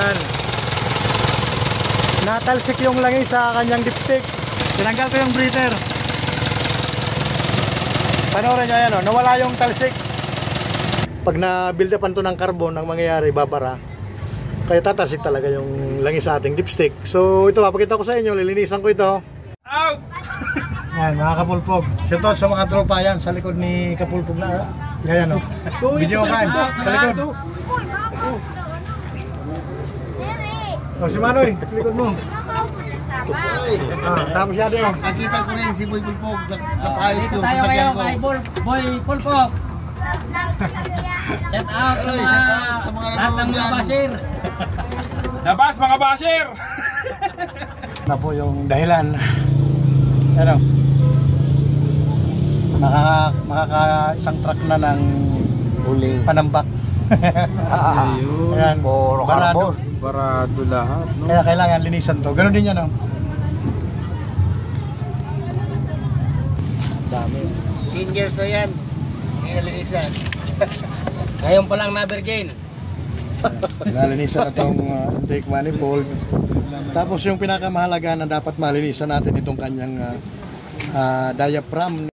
Yan. Natalsik yung langis sa kanyang dipstick. Tinanggal ko yung breather. Panoorin nyo yan, nawala yung talsik. Pag na-build upan to ng carbon, ang mangyayari, babara. Kaya tatalsik talaga yung langis sa ating dipstick. So ito, papakita ko sa inyo, lilinisan ko ito. Out! Yan, mga kapulpog. Shoutout sa mga tropa yan, sa likod ni Kapulpog na. Yan, Video crime, sa likod. Si Manoy, sa likod mo. Tapos siya din. Nakita ko rin si Boy Pulpog. Napayos ko sa sakyan ko. Boy Pulpog. Shout out sa mga lahat ng mga basher. Labas mga basher! Na po yung dahilan. Ano? Makaka isang truck na ng huli panambak. Ayan, Puro carbon. Barado lahat, no? Kaya kailangan linisan to. Ganun din yan, no? Dami. 10 years na yan. Inalinisan. Ngayon pa lang na virgin. Nalinisan na itong intake manifold. Tapos yung pinakamahalaga na dapat malinisan natin itong kanyang diaphragm.